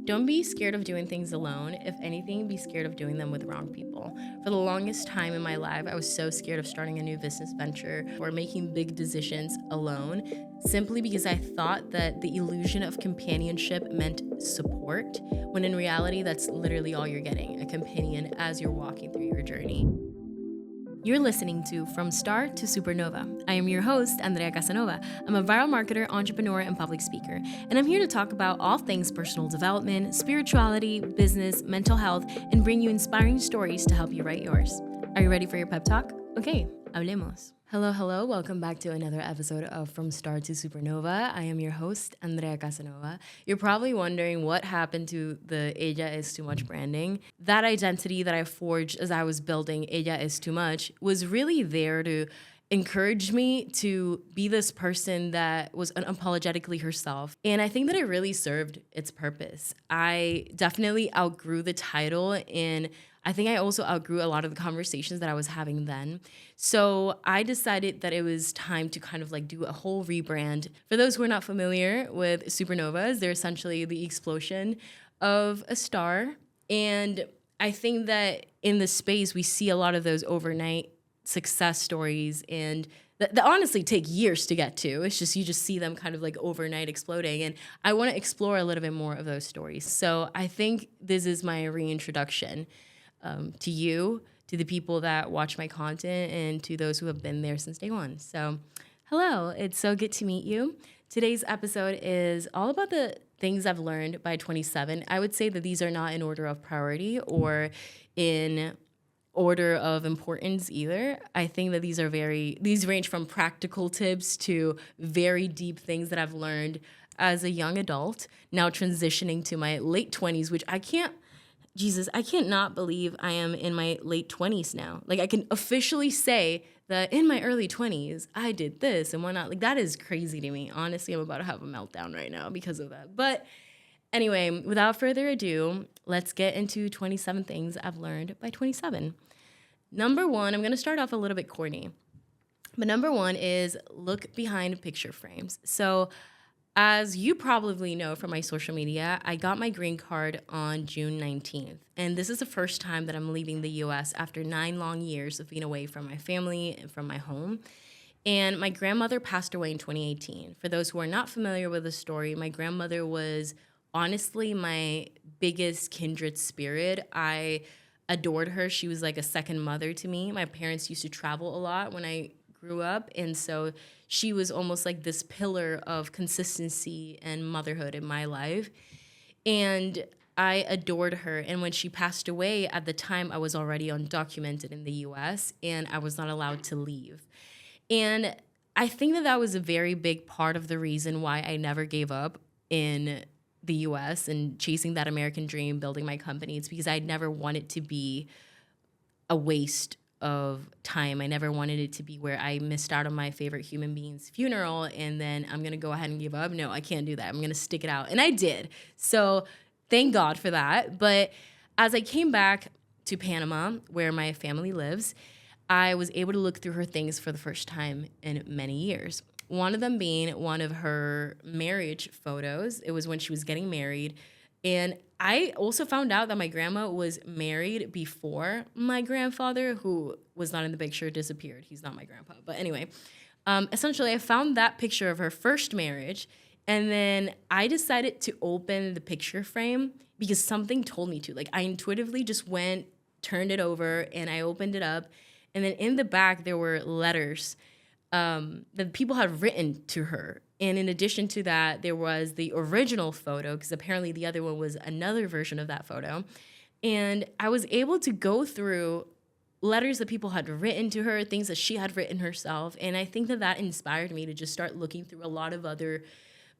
Don't be scared of doing things alone. If anything, be scared of doing them with the wrong people. For the longest time in my life, I was so scared of starting a new business venture or making big decisions alone, simply because I thought that the illusion of companionship meant support, when in reality, that's literally all you're getting, a companion as you're walking through your journey. You're listening to From Star to Supernova. I am your host, Andrea Casanova. I'm a viral marketer, entrepreneur, and public speaker, and I'm here to talk about all things personal development, spirituality, business, mental health, and bring you inspiring stories to help you write yours. Are you ready for your pep talk? Okay, hablemos. Hello, welcome back to another episode of From Star to Supernova. I am your host, Andrea Casanova. You're probably wondering what happened to the Ella is Too Much branding. That identity that I forged as I was building Ella is Too Much was really there to encourage me to be this person that was unapologetically herself. And I think that it really served its purpose. I definitely outgrew the title, and I think I also outgrew a lot of the conversations that I was having then. So I decided that it was time to kind of like do a whole rebrand. For those who are not familiar with supernovas, they're essentially the explosion of a star. And I think that in the space, we see a lot of those overnight success stories, and that honestly take years to get to. It's just, you just see them kind of like overnight exploding. And I want to explore a little bit more of those stories. So I think this is my reintroduction to you, to the people that watch my content, and to those who have been there since day one. So hello, it's so good to meet you. Today's episode is all about the things I've learned by 27. I would say that these are not in order of priority or in order of importance either. I think that these range from practical tips to very deep things that I've learned as a young adult, now transitioning to my late 20s, which I can't not believe I am in my late 20s now. Like, I can officially say that in my early 20s, I did this and whatnot. Like, that is crazy to me. Honestly, I'm about to have a meltdown right now because of that. But anyway, without further ado, let's get into 27 things I've learned by 27. Number one, I'm going to start off a little bit corny. But number one is look behind picture frames. So as you probably know from my social media, I got my green card on June 19th. And this is the first time that I'm leaving the US after 9 long years of being away from my family and from my home. And my grandmother passed away in 2018. For those who are not familiar with the story, my grandmother was honestly my biggest kindred spirit. I adored her. She was like a second mother to me. My parents used to travel a lot when I grew up, and so she was almost like this pillar of consistency and motherhood in my life. And I adored her. And when she passed away, at the time, I was already undocumented in the US, and I was not allowed to leave. And I think that that was a very big part of the reason why I never gave up in the US and chasing that American dream, building my company. It's because I never wanted to be a waste of time. I never wanted it to be where I missed out on my favorite human being's funeral and then I'm going to go ahead and give up. No, I can't do that. I'm going to stick it out. And I did. So thank God for that. But as I came back to Panama, where my family lives, I was able to look through her things for the first time in many years. One of them being one of her marriage photos. It was when she was getting married. And I also found out that my grandma was married before my grandfather, who was not in the picture, disappeared. He's not my grandpa. But anyway, essentially, I found that picture of her first marriage. And then I decided to open the picture frame because something told me to. Like, I intuitively just went, turned it over, and I opened it up. And then in the back, there were letters that people had written to her. And in addition to that, there was the original photo, because apparently the other one was another version of that photo. And I was able to go through letters that people had written to her, things that she had written herself. And I think that that inspired me to just start looking through a lot of other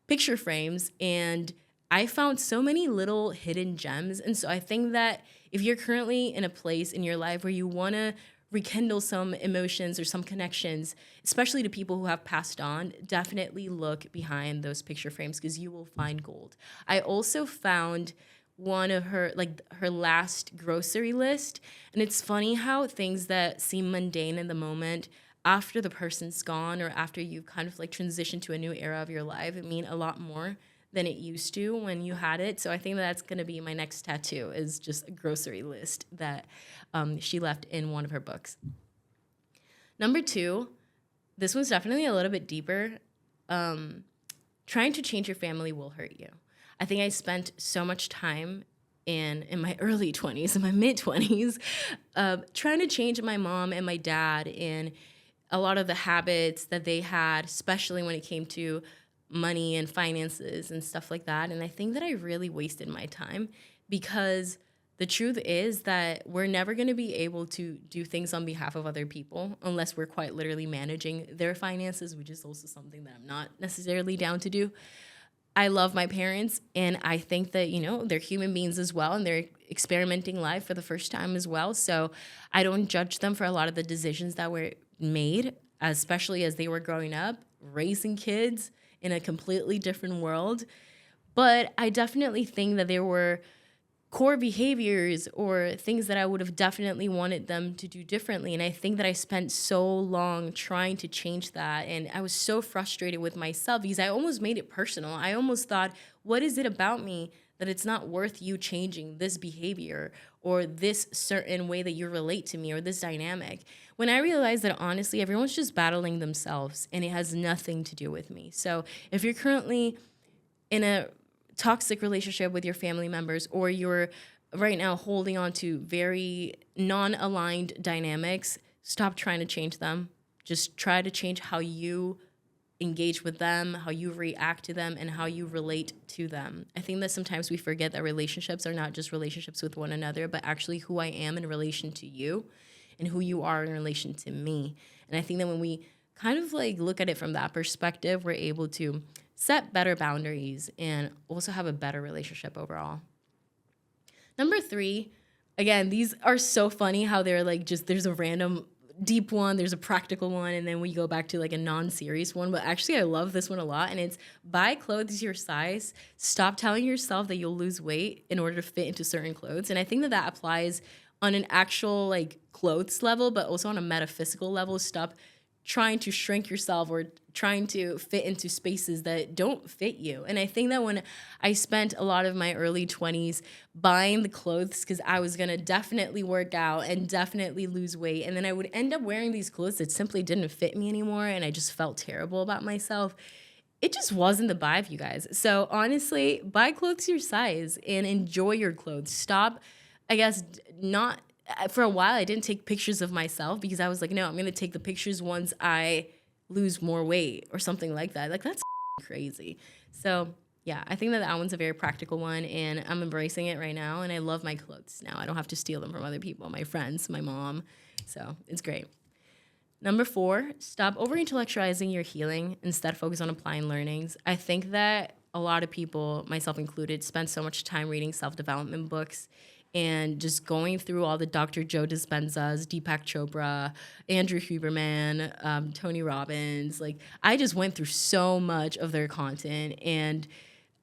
picture frames. And I found so many little hidden gems. And so I think that if you're currently in a place in your life where you want to rekindle some emotions or some connections, especially to people who have passed on, definitely look behind those picture frames because you will find gold. I also found one of her last grocery list. And it's funny how things that seem mundane in the moment, after the person's gone or after you've kind of like transitioned to a new era of your life, it mean a lot more than it used to when you had it. So I think that's going to be my next tattoo, is just a grocery list that she left in one of her books. Number 2, this one's definitely a little bit deeper. Trying to change your family will hurt you. I think I spent so much time in my early 20s, in my mid 20s, trying to change my mom and my dad in a lot of the habits that they had, especially when it came to money and finances and stuff like that. And I think that I really wasted my time, because the truth is that we're never going to be able to do things on behalf of other people unless we're quite literally managing their finances, which is also something that I'm not necessarily down to do. I love my parents, and I think that, they're human beings as well, and they're experimenting life for the first time as well. So I don't judge them for a lot of the decisions that were made, especially as they were growing up, raising kids in a completely different world. But I definitely think that there were core behaviors or things that I would have definitely wanted them to do differently. And I think that I spent so long trying to change that. And I was so frustrated with myself because I almost made it personal. I almost thought, what is it about me that it's not worth you changing this behavior or this certain way that you relate to me or this dynamic? When I realized that honestly, everyone's just battling themselves and it has nothing to do with me. So if you're currently in a toxic relationship with your family members, or you're right now holding on to very non-aligned dynamics, stop trying to change them. Just try to change how you engage with them, how you react to them, and how you relate to them. I think that sometimes we forget that relationships are not just relationships with one another, but actually who I am in relation to you and who you are in relation to me. And I think that when we kind of look at it from that perspective, we're able to set better boundaries and also have a better relationship overall. Number 3, again, these are so funny how they're there's a random deep one, there's a practical one, and then we go back to a non-serious one. But actually I love this one a lot, and it's buy clothes your size. Stop telling yourself that you'll lose weight in order to fit into certain clothes. And I think that applies on an actual clothes level, but also on a metaphysical level. Stop trying to shrink yourself or trying to fit into spaces that don't fit you. And I think that when I spent a lot of my early 20s buying the clothes because I was going to definitely work out and definitely lose weight, and then I would end up wearing these clothes that simply didn't fit me anymore, and I just felt terrible about myself, it just wasn't the vibe, you guys. So honestly, buy clothes your size and enjoy your clothes. Stop, I guess, not... For a while, I didn't take pictures of myself because I was like, no, I'm going to take the pictures once I lose more weight or something like that. That's crazy. So yeah, I think that one's a very practical one, and I'm embracing it right now. And I love my clothes now. I don't have to steal them from other people, my friends, my mom. So it's great. Number 4, stop over-intellectualizing your healing. Instead, focus on applying learnings. I think that a lot of people, myself included, spend so much time reading self-development books and just going through all the Dr. Joe Dispenzas, Deepak Chopra, Andrew Huberman, Tony Robbins. I just went through so much of their content, and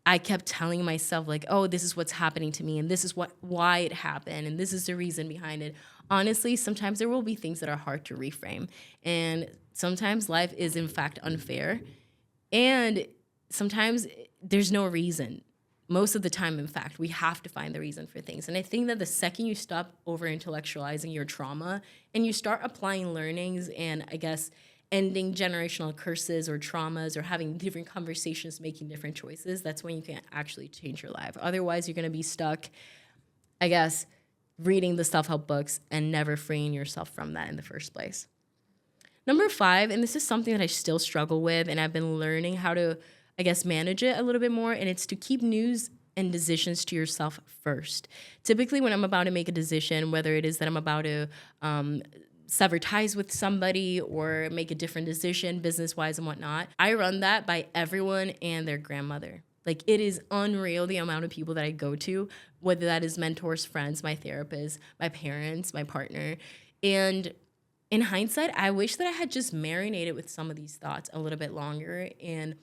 I kept telling myself oh, this is what's happening to me, and this is why it happened, and this is the reason behind it. Honestly, sometimes there will be things that are hard to reframe, and sometimes life is in fact unfair, and sometimes there's no reason. Most of the time, in fact, we have to find the reason for things. And I think that the second you stop over-intellectualizing your trauma and you start applying learnings and, I guess, ending generational curses or traumas or having different conversations, making different choices, that's when you can actually change your life. Otherwise, you're going to be stuck, I guess, reading the self-help books and never freeing yourself from that in the first place. Number 5, and this is something that I still struggle with, and I've been learning how to, I guess, manage it a little bit more, and it's to keep news and decisions to yourself first. Typically, when I'm about to make a decision, whether it is that I'm about to sever ties with somebody or make a different decision business-wise and whatnot, I run that by everyone and their grandmother. It is unreal the amount of people that I go to, whether that is mentors, friends, my therapist, my parents, my partner. And in hindsight, I wish that I had just marinated with some of these thoughts a little bit longer and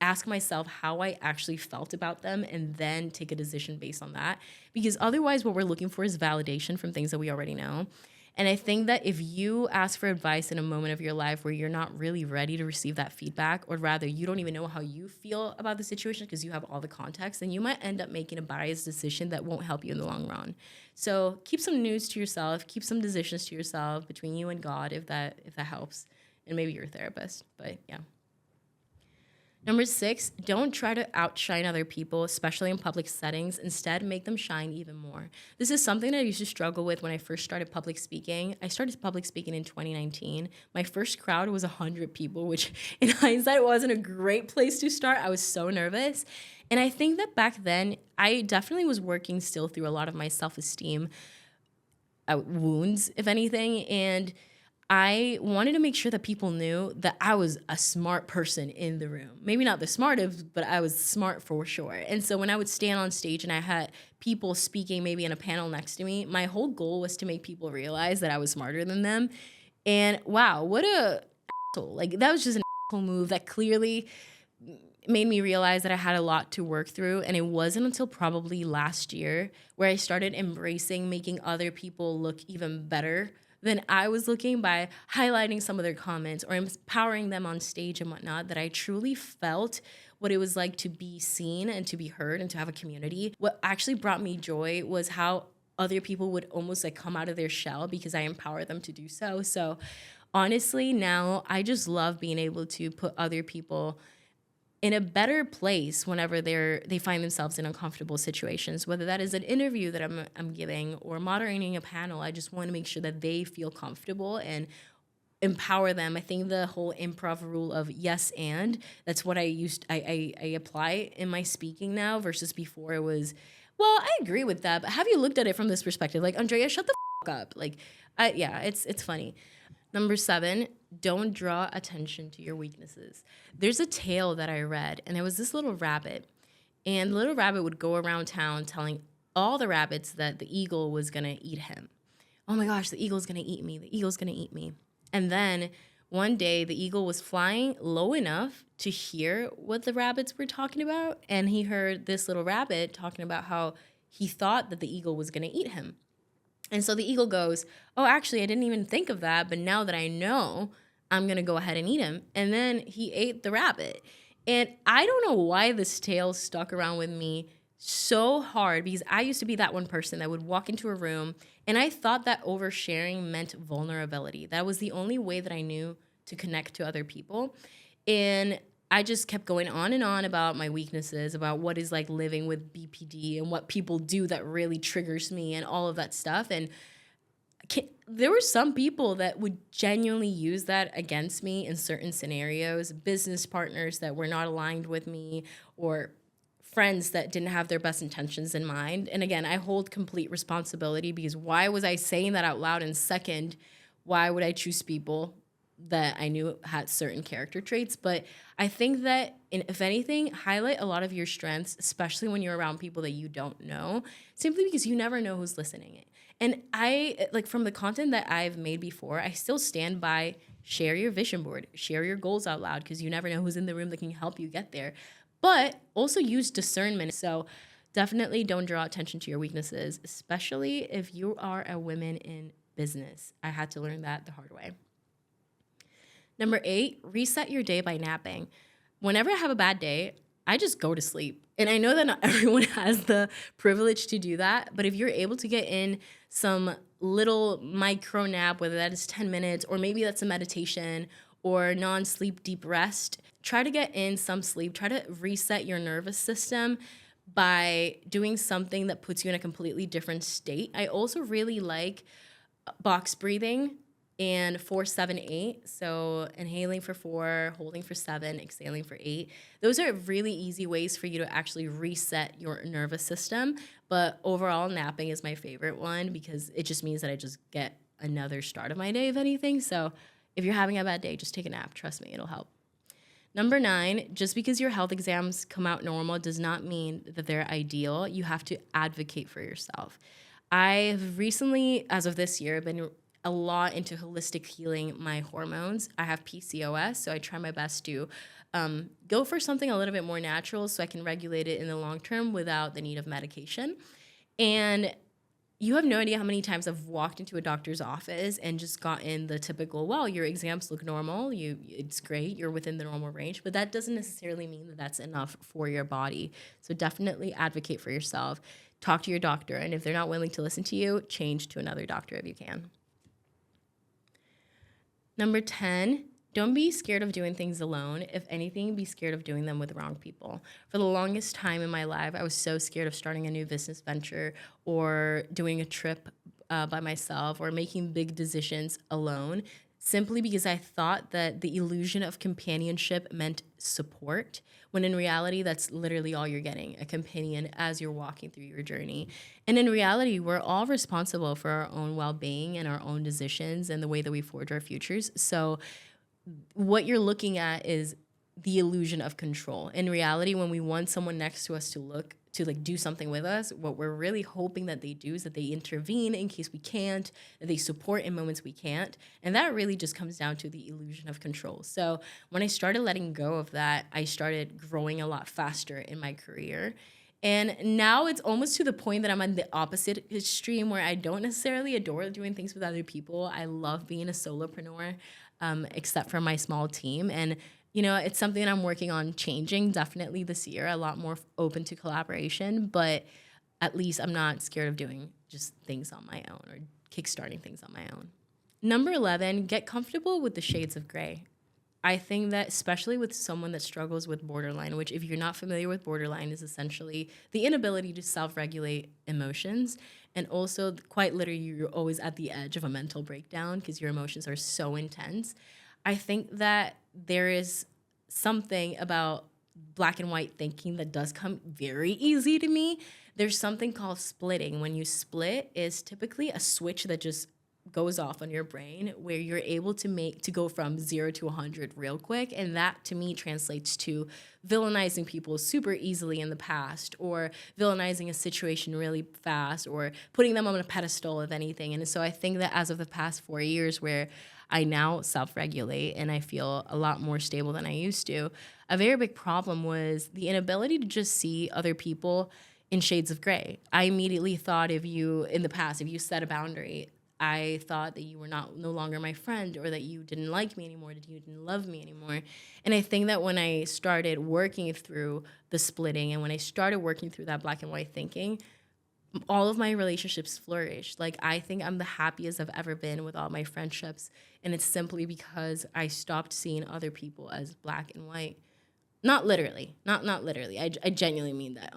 ask myself how I actually felt about them and then take a decision based on that. Because otherwise what we're looking for is validation from things that we already know. And I think that if you ask for advice in a moment of your life where you're not really ready to receive that feedback, or rather you don't even know how you feel about the situation because you have all the context, then you might end up making a biased decision that won't help you in the long run. So keep some news to yourself, keep some decisions to yourself between you and God, if that helps, and maybe your therapist. But yeah. Number 6, don't try to outshine other people, especially in public settings. Instead, make them shine even more. This is something that I used to struggle with when I first started public speaking. I started public speaking in 2019. My first crowd was 100 people, which in hindsight wasn't a great place to start. I was so nervous. And I think that back then, I definitely was working still through a lot of my self-esteem wounds, if anything. And I wanted to make sure that people knew that I was a smart person in the room. Maybe not the smartest, but I was smart for sure. And so when I would stand on stage and I had people speaking maybe in a panel next to me, my whole goal was to make people realize that I was smarter than them. And wow, what a asshole. Like, that was just an asshole move that clearly made me realize that I had a lot to work through. And it wasn't until probably last year where I started embracing making other people look even better than I was looking, by highlighting some of their comments or empowering them on stage and whatnot, that I truly felt what it was like to be seen and to be heard and to have a community. What actually brought me joy was how other people would almost like come out of their shell because I empowered them to do so. So honestly, now I just love being able to put other people in a better place whenever they find themselves in uncomfortable situations, whether that is an interview that I'm giving or moderating a panel. I just want to make sure that they feel comfortable and empower them. I think the whole improv rule of yes and, that's what I apply in my speaking now, versus before it was, well, I agree with that, but have you looked at it from this perspective? Like, Andrea, shut the up. Like, it's funny. Number 7, don't draw attention to your weaknesses. There's a tale that I read, and there was this little rabbit, and the little rabbit would go around town telling all the rabbits that the eagle was gonna eat him. Oh my gosh, the eagle's gonna eat me. The eagle's gonna eat me. And then one day the eagle was flying low enough to hear what the rabbits were talking about, and he heard this little rabbit talking about how he thought that the eagle was gonna eat him. And so the eagle goes, oh, actually, I didn't even think of that, but now that I know, I'm going to go ahead and eat him. And then he ate the rabbit. And I don't know why this tale stuck around with me so hard, because I used to be that one person that would walk into a room and I thought that oversharing meant vulnerability. That was the only way that I knew to connect to other people. And I just kept going on and on about my weaknesses, about what is like living with BPD and what people do that really triggers me and all of that stuff. And there were some people that would genuinely use that against me in certain scenarios, business partners that were not aligned with me, or friends that didn't have their best intentions in mind. And again, I hold complete responsibility, because why was I saying that out loud? And second, why would I choose people that I knew had certain character traits? But I think that, if anything, highlight a lot of your strengths, especially when you're around people that you don't know, simply because you never know who's listening. And I, like, from the content that I've made before, I still stand by share your vision board, share your goals out loud, because you never know who's in the room that can help you get there. But also use discernment. So definitely don't draw attention to your weaknesses, especially if you are a woman in business. I had to learn that the hard way. Number 8, reset your day by napping. Whenever I have a bad day, I just go to sleep. And I know that not everyone has the privilege to do that, but if you're able to get in some little micro nap, whether that is 10 minutes, or maybe that's a meditation or non-sleep deep rest, try to get in some sleep. Try to reset your nervous system by doing something that puts you in a completely different state. I also really like box breathing and 4-7-8. So inhaling for 4, holding for 7, exhaling for 8. Those are really easy ways for you to actually reset your nervous system. But overall, napping is my favorite one, because it just means that I just get another start of my day, if anything. So if you're having a bad day, just take a nap. Trust me, it'll help. Number 9, just because your health exams come out normal does not mean that they're ideal. You have to advocate for yourself. I've recently, as of this year, been a lot into holistic healing my hormones. I have PCOS, so I try my best to go for something a little bit more natural so I can regulate it in the long term without the need of medication. And You have no idea how many times I've walked into a doctor's office and just gotten the typical, well, your exams look normal, it's great, you're within the normal range, but that doesn't necessarily mean that that's enough for your body. So definitely advocate for yourself. Talk to your doctor, and if they're not willing to listen to you, change to another doctor if you can. Number 10, don't be scared of doing things alone. If anything, be scared of doing them with wrong people. For the longest time in my life, I was so scared of starting a new business venture or doing a trip by myself or making big decisions alone, simply because I thought that the illusion of companionship meant support, when in reality, that's literally all you're getting, a companion as you're walking through your journey. And in reality, we're all responsible for our own well being and our own decisions and the way that we forge our futures. So, what you're looking at is the illusion of control. In reality, when we want someone next to us to like do something with us, what we're really hoping that they do is that they intervene in case we can't, that they support in moments we can't. And that really just comes down to the illusion of control. So when I started letting go of that, I started growing a lot faster in my career. And now it's almost to the point that I'm on the opposite extreme where I don't necessarily adore doing things with other people. I love being a solopreneur, except for my small team. And it's something that I'm working on changing definitely this year, a lot more open to collaboration, but at least I'm not scared of doing just things on my own or kickstarting things on my own. Number 11, get comfortable with the shades of gray. I think that especially with someone that struggles with borderline, which if you're not familiar with borderline is essentially the inability to self-regulate emotions. And also quite literally, you're always at the edge of a mental breakdown because your emotions are so intense. I think that there is something about black and white thinking that does come very easy to me. There's something called splitting. When you split is typically a switch that just goes off on your brain where you're able to go from 0 to 100 real quick. And that to me translates to villainizing people super easily in the past, or villainizing a situation really fast, or putting them on a pedestal of anything. And so I think that as of the past 4 years, where I now self-regulate and I feel a lot more stable than I used to, a very big problem was the inability to just see other people in shades of gray. I immediately thought in the past, if you set a boundary, I thought that you were no longer my friend, or that you didn't like me anymore, that you didn't love me anymore. And I think that when I started working through the splitting and when I started working through that black and white thinking, all of my relationships flourished. Like, I think I'm the happiest I've ever been with all my friendships. And it's simply because I stopped seeing other people as black and white. Not literally, not literally. I genuinely mean that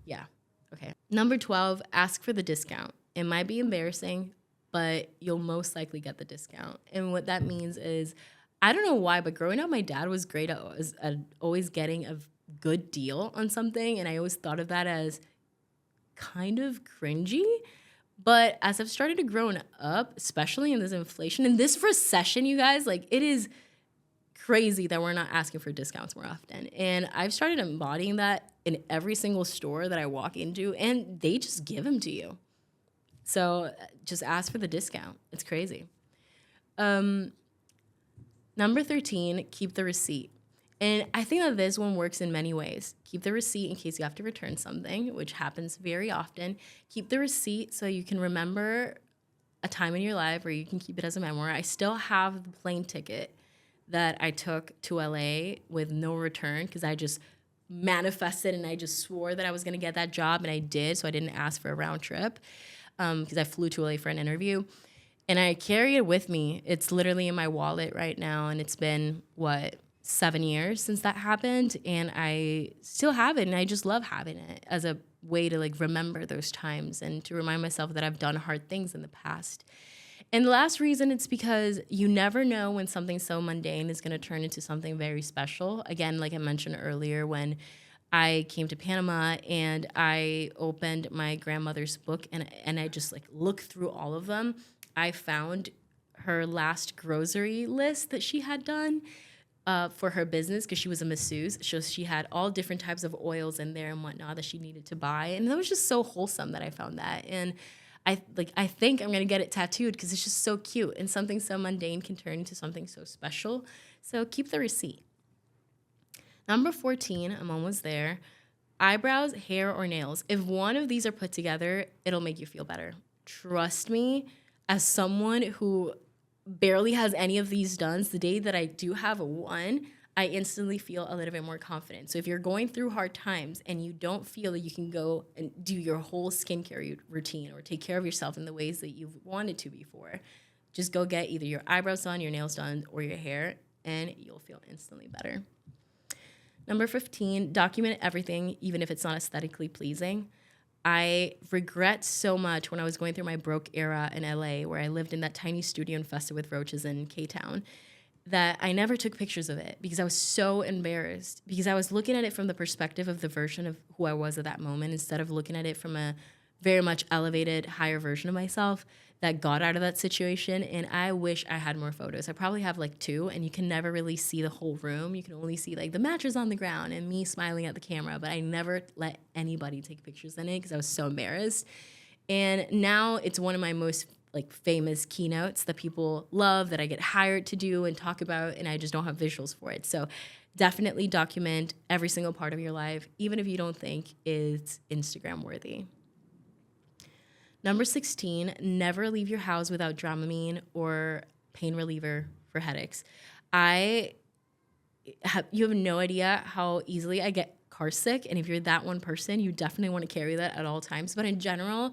yeah. Okay. Number 12, ask for the discount. It might be embarrassing, but you'll most likely get the discount. And what that means is, I don't know why, but growing up, my dad was great at always getting a good deal on something. And I always thought of that as kind of cringy. But as I've started to grow up, especially in this inflation, in this recession, you guys, like, it is crazy that we're not asking for discounts more often. And I've started embodying that in every single store that I walk into, and they just give them to you. So just ask for the discount. It's crazy. Number 13, keep the receipt. And I think that this one works in many ways. Keep the receipt in case you have to return something, which happens very often. Keep the receipt so you can remember a time in your life where you can keep it as a memoir. I still have the plane ticket that I took to LA with no return because I just manifested and I just swore that I was going to get that job, and I did, so I didn't ask for a round trip. Because I flew to LA for an interview. And I carry it with me. It's literally in my wallet right now. And it's been, 7 years since that happened. And I still have it. And I just love having it as a way to remember those times and to remind myself that I've done hard things in the past. And the last reason, it's because you never know when something so mundane is going to turn into something very special. Again, like I mentioned earlier, when I came to Panama and I opened my grandmother's book and I just looked through all of them. I found her last grocery list that she had done for her business because she was a masseuse. So she had all different types of oils in there and whatnot that she needed to buy. And that was just so wholesome that I found that. And I think I'm going to get it tattooed because it's just so cute, and something so mundane can turn into something so special. So keep the receipt. Number 14, I'm almost there. Eyebrows, hair, or nails. If one of these are put together, it'll make you feel better. trust me, as someone who barely has any of these done, the day that I do have one, I instantly feel a little bit more confident. So if you're going through hard times and you don't feel that you can go and do your whole skincare routine or take care of yourself in the ways that you've wanted to before, just go get either your eyebrows done, your nails done, or your hair, and you'll feel instantly better. Number 15, document everything, even if it's not aesthetically pleasing. I regret so much when I was going through my broke era in LA, where I lived in that tiny studio infested with roaches in K-Town, that I never took pictures of it because I was so embarrassed, because I was looking at it from the perspective of the version of who I was at that moment instead of looking at it from a very much elevated, higher version of myself that got out of that situation. And I wish I had more photos. I probably have like 2, and you can never really see the whole room. You can only see like the mattress on the ground and me smiling at the camera, but I never let anybody take pictures in it because I was so embarrassed. And now it's one of my most like famous keynotes that people love, that I get hired to do and talk about, and I just don't have visuals for it. So definitely document every single part of your life, even if you don't think it's Instagram worthy. Number 16, never leave your house without Dramamine or pain reliever for headaches. You have no idea how easily I get car sick, and if you're that one person, you definitely want to carry that at all times. But in general,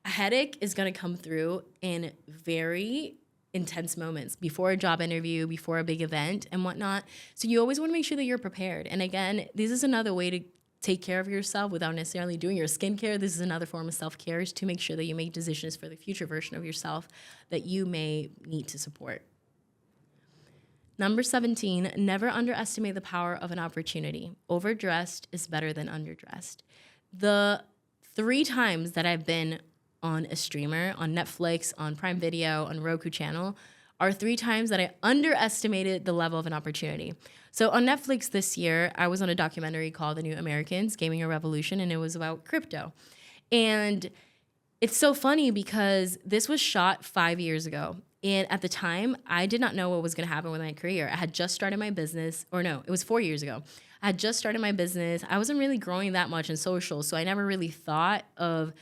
a headache is going to come through in very intense moments, before a job interview, before a big event and whatnot. So you always want to make sure that you're prepared. And again, this is another way to take care of yourself without necessarily doing your skincare. This is another form of self-care, is to make sure that you make decisions for the future version of yourself that you may need to support. Number 17, never underestimate the power of an opportunity. Overdressed is better than underdressed. The 3 times that I've been on a streamer, on Netflix, on Prime Video, on Roku channel, are 3 times that I underestimated the level of an opportunity. So on Netflix this year, I was on a documentary called The New Americans, Gaming a Revolution, and it was about crypto. And it's so funny because this was shot 5 years ago. And at the time, I did not know what was going to happen with my career. I had just started my business, or no, it was 4 years ago. I had just started my business. I wasn't really growing that much in social, so I never really thought of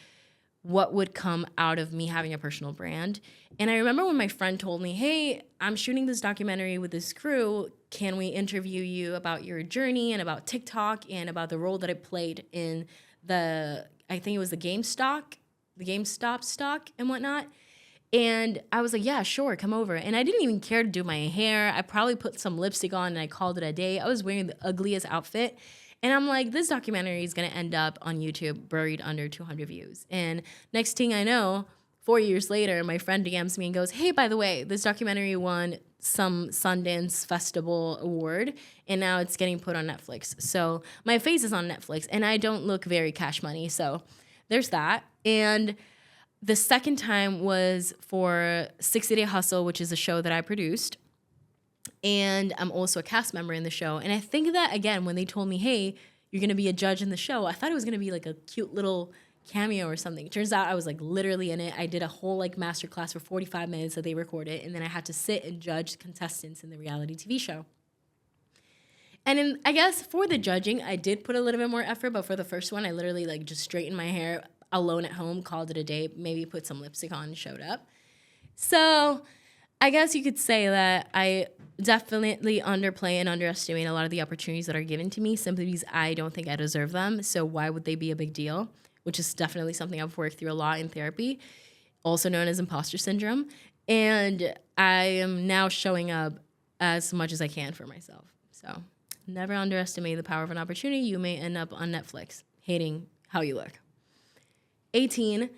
what would come out of me having a personal brand. And I remember when my friend told me, hey, I'm shooting this documentary with this crew. Can we interview you about your journey and about TikTok and about the role that it played in I think it was the GameStop stock and whatnot. And I was like, yeah, sure, come over. And I didn't even care to do my hair. I probably put some lipstick on and I called it a day. I was wearing the ugliest outfit. And I'm like, this documentary is going to end up on YouTube buried under 200 views. And next thing I know, 4 years later, my friend DMs me and goes, hey, by the way, this documentary won some Sundance Festival award, and now it's getting put on Netflix. So my face is on Netflix, and I don't look very cash money. So there's that. And the second time was for 60 Day Hustle, which is a show that I produced. And I'm also a cast member in the show. And I think that, again, when they told me, hey, you're going to be a judge in the show, I thought it was going to be like a cute little cameo or something. It turns out I was like literally in it. I did a whole like masterclass for 45 minutes that they recorded. And then I had to sit and judge contestants in the reality TV show. And I guess for the judging, I did put a little bit more effort. But for the first one, I literally like just straightened my hair alone at home, called it a day, maybe put some lipstick on and showed up. So I guess you could say that I definitely underplay and underestimate a lot of the opportunities that are given to me simply because I don't think I deserve them. So why would they be a big deal? Which is definitely something I've worked through a lot in therapy, also known as imposter syndrome. And I am now showing up as much as I can for myself. So never underestimate the power of an opportunity. You may end up on Netflix hating how you look. 18,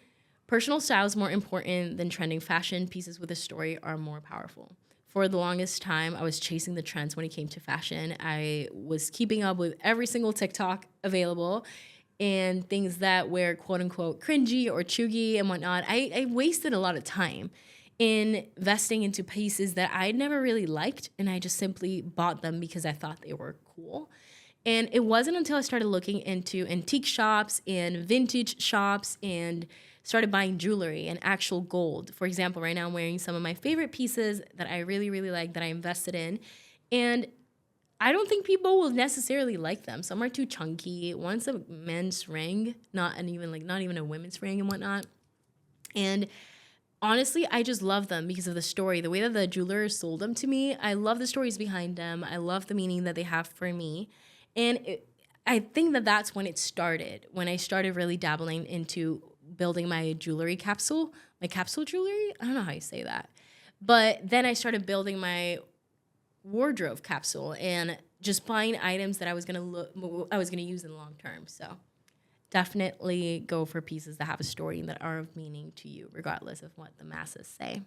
personal style is more important than trending fashion. Pieces with a story are more powerful. For the longest time, I was chasing the trends when it came to fashion. I was keeping up with every single TikTok available and things that were quote unquote cringy or chuggy and whatnot. I wasted a lot of time in investing into pieces that I never really liked, and I just simply bought them because I thought they were cool. And it wasn't until I started looking into antique shops and vintage shops and started buying jewelry and actual gold. For example, right now I'm wearing some of my favorite pieces that I really, really like that I invested in. And I don't think people will necessarily like them. Some are too chunky. One's a men's ring, not even a women's ring and whatnot. And honestly, I just love them because of the story, the way that the jeweler sold them to me. I love the stories behind them. I love the meaning that they have for me. And I think that that's when it started, when I started really dabbling into building my jewelry capsule, my capsule jewelry. I don't know how you say that. But then I started building my wardrobe capsule and just buying items that I was gonna use in the long term. So definitely go for pieces that have a story and that are of meaning to you, regardless of what the masses say.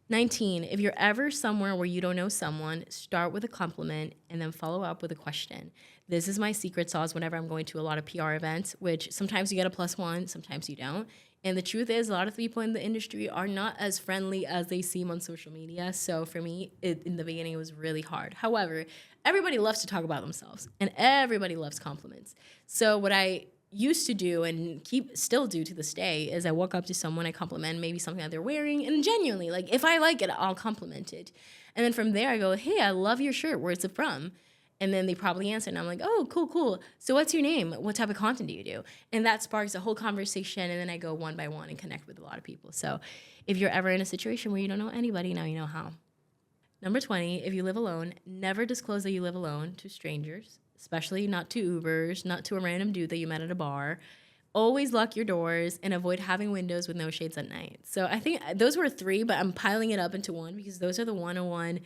19, if you're ever somewhere where you don't know someone, start with a compliment and then follow up with a question. This is my secret sauce whenever I'm going to a lot of PR events, which sometimes you get a +1, sometimes you don't. And the truth is, a lot of people in the industry are not as friendly as they seem on social media. So for me, in the beginning, it was really hard. However, everybody loves to talk about themselves and everybody loves compliments. So what I used to do and still do to this day is I walk up to someone, I compliment maybe something that they're wearing, and genuinely, like, if I like it, I'll compliment it. And then from there I go, hey, I love your shirt, where's it from? And then they probably answer and I'm like, oh, cool. So what's your name? What type of content do you do? And that sparks a whole conversation, and then I go one by one and connect with a lot of people. So if you're ever in a situation where you don't know anybody, now you know how. Number 20, if you live alone, never disclose that you live alone to strangers, especially not to Ubers, not to a random dude that you met at a bar. Always lock your doors and avoid having windows with no shades at night. So I think those were 3, but I'm piling it up into 1 because those are the 101,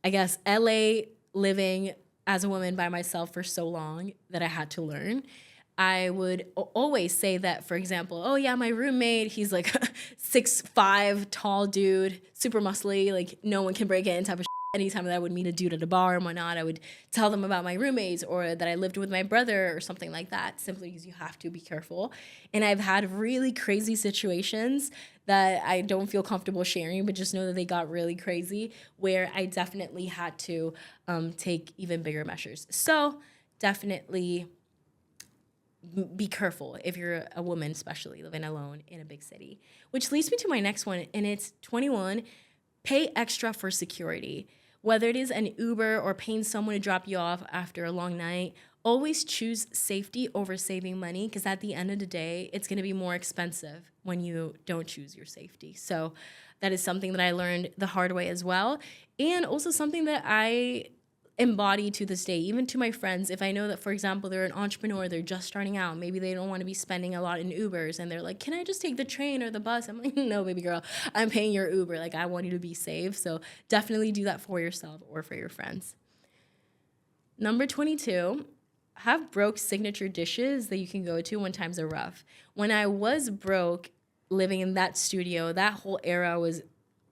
I guess, LA living as a woman by myself for so long that I had to learn. I would always say that, for example, oh yeah, my roommate, he's like 6'5", tall dude, super muscly, like no one can break in type of shit. Anytime that I would meet a dude at a bar and whatnot, I would tell them about my roommates or that I lived with my brother or something like that, simply because you have to be careful. And I've had really crazy situations that I don't feel comfortable sharing, but just know that they got really crazy, where I definitely had to take even bigger measures. So definitely be careful if you're a woman, especially living alone in a big city. Which leads me to my next one, and it's 21, pay extra for security. Whether it is an Uber or paying someone to drop you off after a long night, always choose safety over saving money, because at the end of the day, it's going to be more expensive when you don't choose your safety. So that is something that I learned the hard way as well, and also something that I embody to this day, even to my friends. If I know that, for example, they're an entrepreneur, they're just starting out, maybe they don't want to be spending a lot in Ubers, and they're like, can I just take the train or the bus? I'm like, no, baby girl, I'm paying your Uber. Like, I want you to be safe. So definitely do that for yourself or for your friends. Number 22, have broke signature dishes that you can go to when times are rough. When I was broke, living in that studio, that whole era was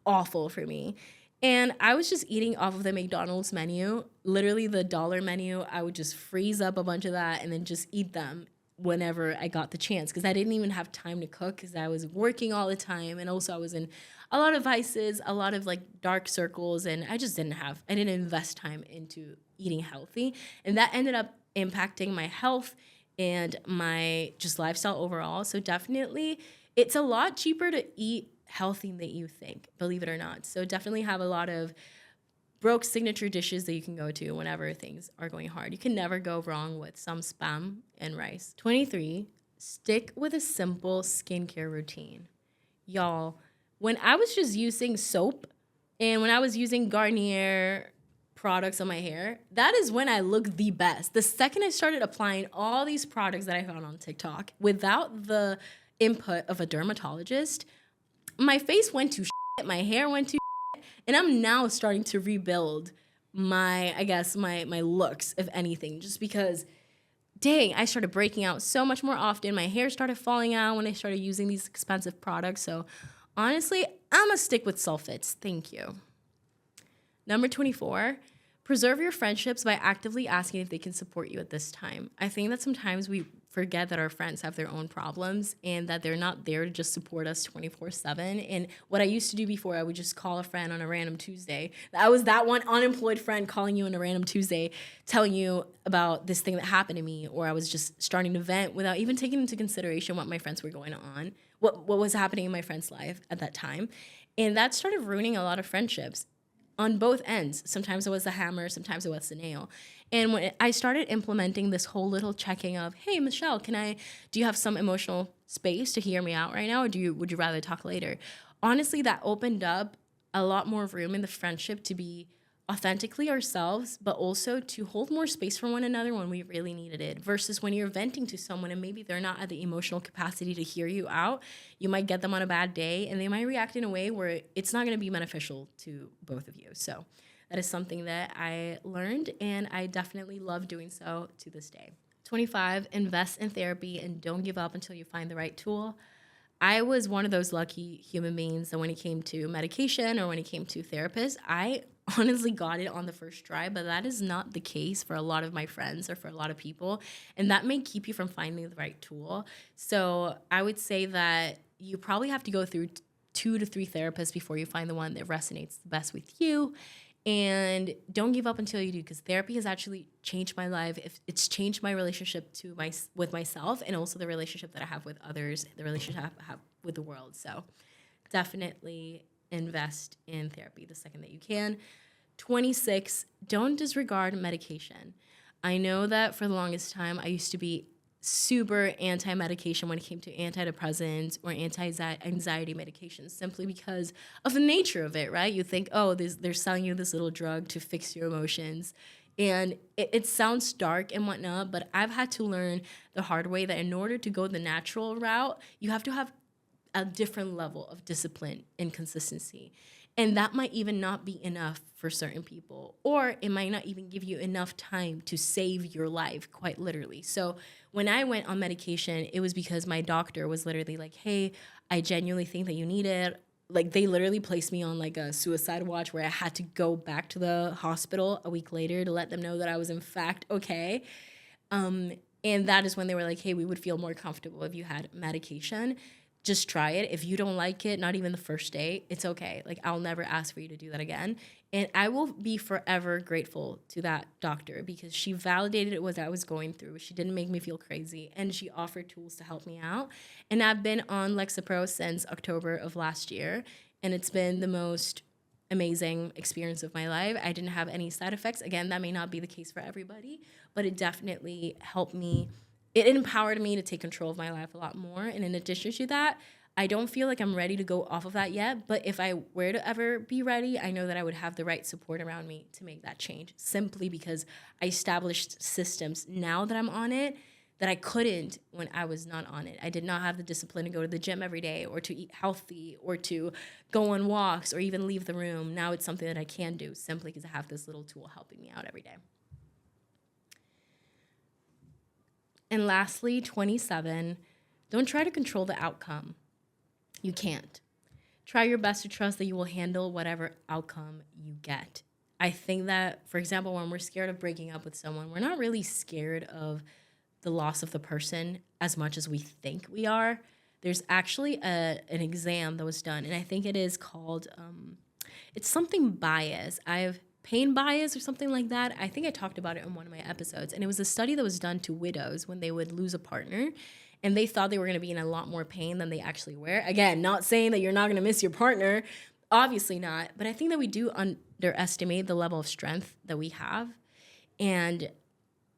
awful for me. And I was just eating off of the McDonald's menu, literally the dollar menu. I would just freeze up a bunch of that and then just eat them whenever I got the chance, because I didn't even have time to cook because I was working all the time. And also I was in a lot of vices, a lot of like dark circles, and I didn't invest time into eating healthy. And that ended up impacting my health and my just lifestyle overall. So definitely it's a lot cheaper to eat healthy than you think, believe it or not. So definitely have a lot of broke signature dishes that you can go to whenever things are going hard. You can never go wrong with some spam and rice. 23, stick with a simple skincare routine. Y'all, when I was just using soap and when I was using Garnier products on my hair, that is when I look the best. The second I started applying all these products that I found on TikTok without the input of a dermatologist, my face went to shit, my hair went to shit, and I'm now starting to rebuild my looks, if anything, just because, dang, I started breaking out so much more often. My hair started falling out when I started using these expensive products. So honestly, I'm gonna stick with sulfates. Thank you. Number 24, preserve your friendships by actively asking if they can support you at this time. I think that sometimes we forget that our friends have their own problems and that they're not there to just support us 24/7. And what I used to do before, I would just call a friend on a random Tuesday. I was that one unemployed friend calling you on a random Tuesday, telling you about this thing that happened to me, or I was just starting to vent without even taking into consideration what my friends were going on, what was happening in my friend's life at that time. And that started ruining a lot of friendships on both ends. Sometimes it was the hammer, sometimes it was the nail. And when I started implementing this whole little checking of, hey, Michelle, do you have some emotional space to hear me out right now? Or would you rather talk later? Honestly, that opened up a lot more room in the friendship to be authentically ourselves, but also to hold more space for one another when we really needed it, versus when you're venting to someone and maybe they're not at the emotional capacity to hear you out. You might get them on a bad day and they might react in a way where it's not going to be beneficial to both of you. So that is something that I learned, and I definitely love doing so to this day. 25, invest in therapy and don't give up until you find the right tool. I was one of those lucky human beings that when it came to medication or when it came to therapists, I honestly got it on the first try, but that is not the case for a lot of my friends or for a lot of people. And that may keep you from finding the right tool. So I would say that you probably have to go through 2 to 3 therapists before you find the one that resonates the best with you. And don't give up until you do, because therapy has actually changed my life. It's changed my relationship with myself, and also the relationship that I have with others, the relationship I have with the world. So definitely invest in therapy the second that you can. 26, don't disregard medication. I know that for the longest time, I used to be super anti-medication when it came to antidepressants or anti-anxiety medications, simply because of the nature of it, right? You think, oh, they're selling you this little drug to fix your emotions. And it sounds dark and whatnot, but I've had to learn the hard way that in order to go the natural route, you have to have a different level of discipline and consistency. And that might even not be enough for certain people, or it might not even give you enough time to save your life, quite literally. So when I went on medication, it was because my doctor was literally like, hey, I genuinely think that you need it. Like, they literally placed me on like a suicide watch where I had to go back to the hospital a week later to let them know that I was in fact okay. And that is when they were like, hey, we would feel more comfortable if you had medication. Just try it. If you don't like it, not even the first day, it's okay. Like, I'll never ask for you to do that again. And I will be forever grateful to that doctor, because she validated what I was going through. She didn't make me feel crazy, and she offered tools to help me out. And I've been on Lexapro since October of last year, and it's been the most amazing experience of my life. I didn't have any side effects. Again, that may not be the case for everybody, but it definitely helped me. It empowered me to take control of my life a lot more. And in addition to that, I don't feel like I'm ready to go off of that yet. But if I were to ever be ready, I know that I would have the right support around me to make that change, simply because I established systems now that I'm on it that I couldn't when I was not on it. I did not have the discipline to go to the gym every day, or to eat healthy, or to go on walks, or even leave the room. Now it's something that I can do simply because I have this little tool helping me out every day. And lastly, 27, don't try to control the outcome. You can't. Try your best to trust that you will handle whatever outcome you get. I think that, for example, when we're scared of breaking up with someone, we're not really scared of the loss of the person as much as we think we are. There's actually an exam that was done, and I think it is called, it's something bias. Pain bias or something like that. I think I talked about it in one of my episodes. And it was a study that was done to widows when they would lose a partner. And they thought they were going to be in a lot more pain than they actually were. Again, not saying that you're not going to miss your partner. Obviously not. But I think that we do underestimate the level of strength that we have. And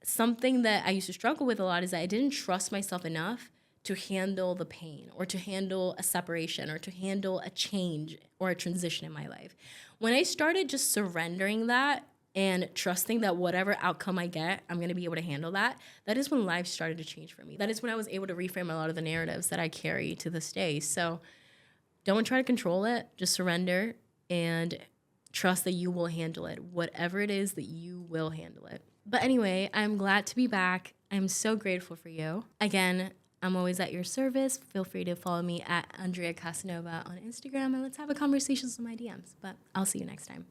something that I used to struggle with a lot is that I didn't trust myself enough to handle the pain, or to handle a separation, or to handle a change or a transition in my life. When I started just surrendering that and trusting that whatever outcome I get, I'm going to be able to handle that, that is when life started to change for me. That is when I was able to reframe a lot of the narratives that I carry to this day. So don't try to control it. Just surrender and trust that you will handle it. Whatever it is, that you will handle it. But anyway, I'm glad to be back. I'm so grateful for you. Again, I'm always at your service. Feel free to follow me at Andrea Casanova on Instagram, and let's have a conversation in my DMs. But I'll see you next time.